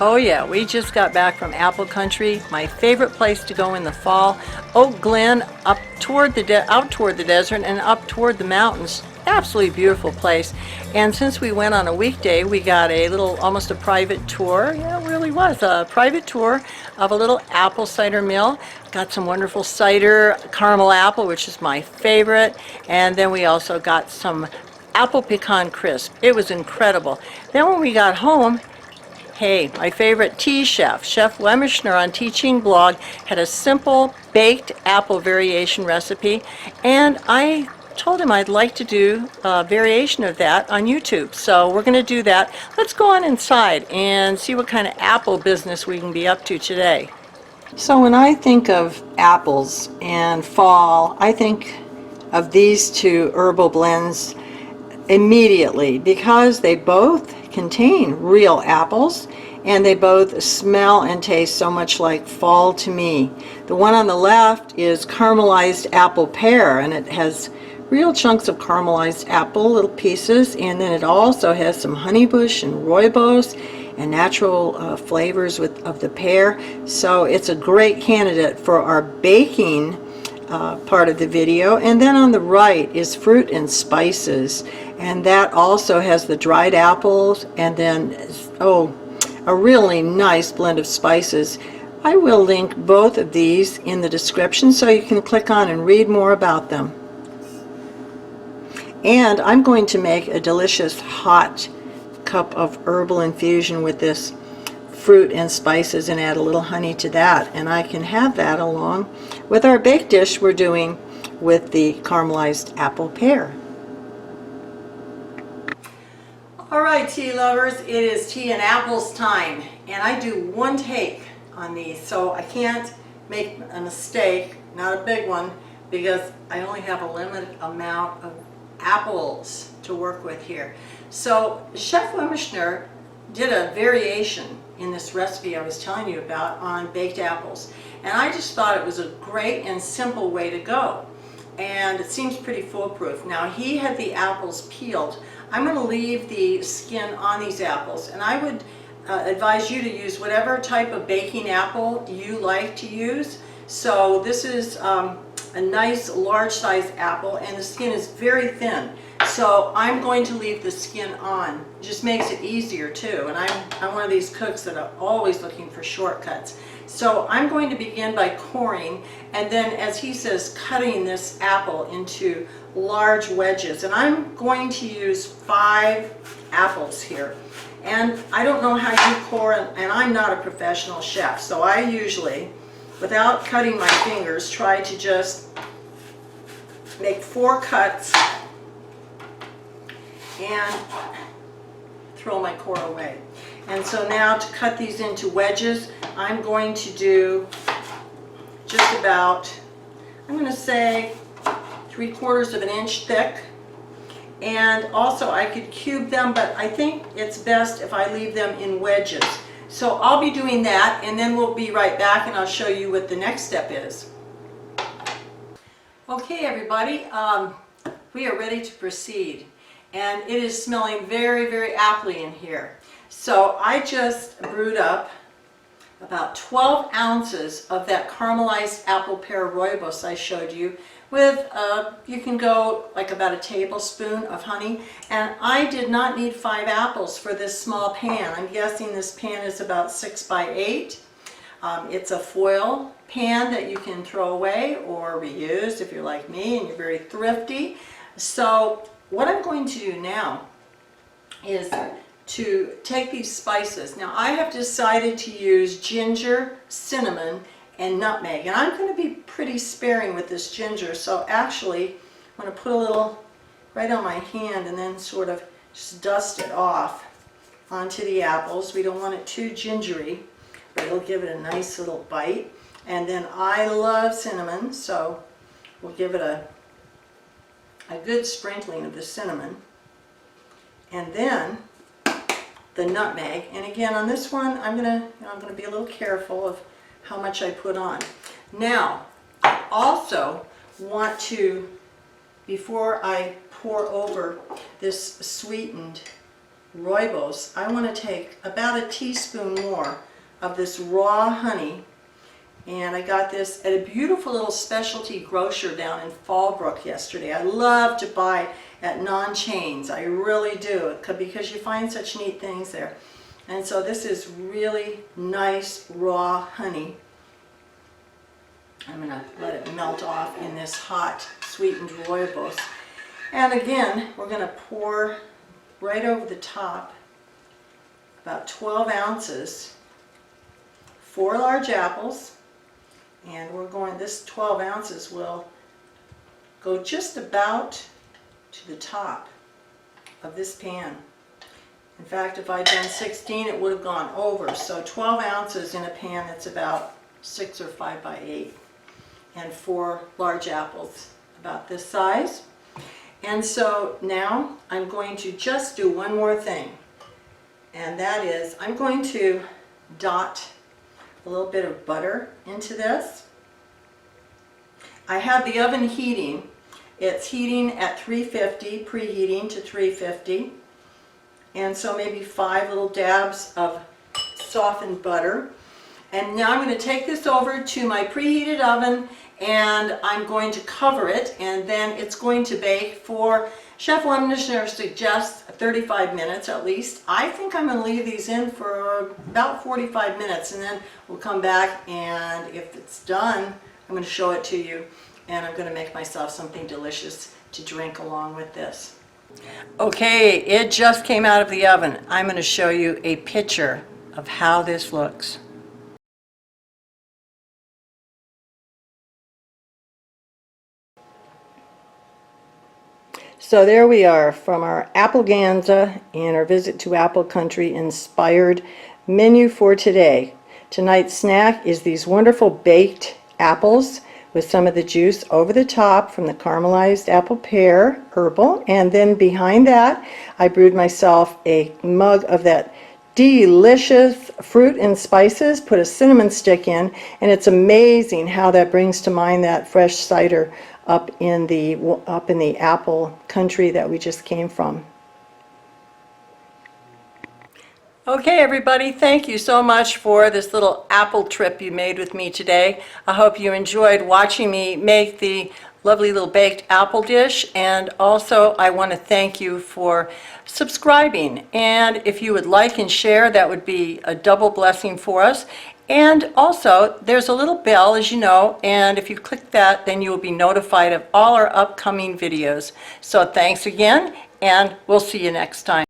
Oh yeah, we just got back from apple country. My favorite place to go in the fall. Glen, up toward out toward the desert and up toward the mountains. Absolutely beautiful place. And since we went on a weekday, we got a little, almost a private tour. Yeah, it really was a private tour of a little apple cider mill. Got some wonderful cider, caramel apple, which is my favorite. And then we also got some apple pecan crisp. It was incredible. Then when we got home, hey, my favorite tea chef, Chef Lemishner on Teaching Blog, had a simple baked apple variation recipe, and I told him I'd like to do a variation of that on YouTube. So we're going to do that. Let's go on inside and see what kind of apple business we can be up to today. So when I think of apples and fall, I think of these two herbal blends immediately because they both contain real apples and they both smell and taste so much like fall to me. The one on the left is caramelized apple pear, and it has real chunks of caramelized apple, little pieces, and then it also has some honeybush and rooibos and natural flavors of the pear. So it's a great candidate for our baking part of the video. And then on the right is fruit and spices, and that also has the dried apples and then a really nice blend of spices. I will link both of these in the description so you can click on and read more about them. And I'm going to make a delicious hot cup of herbal infusion with this fruit and spices and add a little honey to that, and I can have that along with our baked dish we're doing with the caramelized apple pear. Alright, tea lovers, it is tea and apples time, and I do one take on these, so I can't make a mistake, not a big one, because I only have a limited amount of apples to work with here. So Chef Lemishner did a variation in this recipe I was telling you about on baked apples, and I just thought it was a great and simple way to go, and it seems pretty foolproof. Now, he had the apples peeled. I'm going to leave the skin on these apples, and I would advise you to use whatever type of baking apple you like to use. So this is a nice large size apple, and the skin is very thin. So I'm going to leave the skin on. It just makes it easier too, and I'm one of these cooks that are always looking for shortcuts. So I'm going to begin by coring, and then, as he says, cutting this apple into large wedges. And I'm going to use 5 apples here. And I don't know how you core, and I'm not a professional chef, so I usually, without cutting my fingers, try to just make 4 cuts and throw my core away. And so now, to cut these into wedges, I'm going to do just about, I'm going to say 3/4 of an inch thick. And also I could cube them, but I think it's best if I leave them in wedges. So I'll be doing that, and then we'll be right back and I'll show you what the next step is. Okay, everybody, we are ready to proceed. And it is smelling very, very aptly in here. So I just brewed up about 12 ounces of that caramelized apple pear rooibos I showed you with, you can go like about a tablespoon of honey. And I did not need 5 apples for this small pan. I'm guessing this pan is about 6 by 8. It's a foil pan that you can throw away or reuse if you're like me and you're very thrifty. So what I'm going to do now is to take these spices. Now, I have decided to use ginger, cinnamon, and nutmeg, and I'm going to be pretty sparing with this ginger, so actually I'm going to put a little right on my hand and then sort of just dust it off onto the apples. We don't want it too gingery, but it'll give it a nice little bite. And then I love cinnamon, so we'll give it a good sprinkling of the cinnamon. And then the nutmeg. And again, on this one, I'm gonna be a little careful of how much I put on. Now, I also want to, before I pour over this sweetened Rooibos, I want to take about a teaspoon more of this raw honey. And I got this at a beautiful little specialty grocer down in Fallbrook yesterday. I love to buy at non-chains. I really do, because you find such neat things there. And so this is really nice raw honey. I'm going to let it melt off in this hot sweetened Rooibos. And again, we're going to pour right over the top about 12 ounces, 4 large apples. And we're going, this 12 ounces will go just about to the top of this pan. In fact, if I'd done 16, it would have gone over. So 12 ounces in a pan that's about 6 or 5 by 8. And 4 large apples about this size. And so now I'm going to just do one more thing. And that is, I'm going to dot a little bit of butter into this. I have the oven heating. It's heating at 350, preheating to 350. And so maybe 5 little dabs of softened butter. And now I'm going to take this over to my preheated oven and I'm going to cover it, and then it's going to bake for, Chef Lemnisher suggests 35 minutes at least. I think I'm going to leave these in for about 45 minutes, and then we'll come back, and if it's done, I'm going to show it to you, and I'm going to make myself something delicious to drink along with this. Okay, it just came out of the oven. I'm going to show you a picture of how this looks. So there we are from our Appleganza and our visit to Apple Country inspired menu for today. Tonight's snack is these wonderful baked apples with some of the juice over the top from the Carmelized apple pear herbal. And then behind that, I brewed myself a mug of that delicious fruit and spices, put a cinnamon stick in, and it's amazing how that brings to mind that fresh cider up in the apple country that we just came from. Okay, everybody, thank you so much for this little apple trip you made with me today. I hope you enjoyed watching me make the lovely little baked apple dish, and also I want to thank you for subscribing, and if you would like and share, that would be a double blessing for us. And also, there's a little bell, as you know, and if you click that, then you will be notified of all our upcoming videos. So thanks again, and we'll see you next time.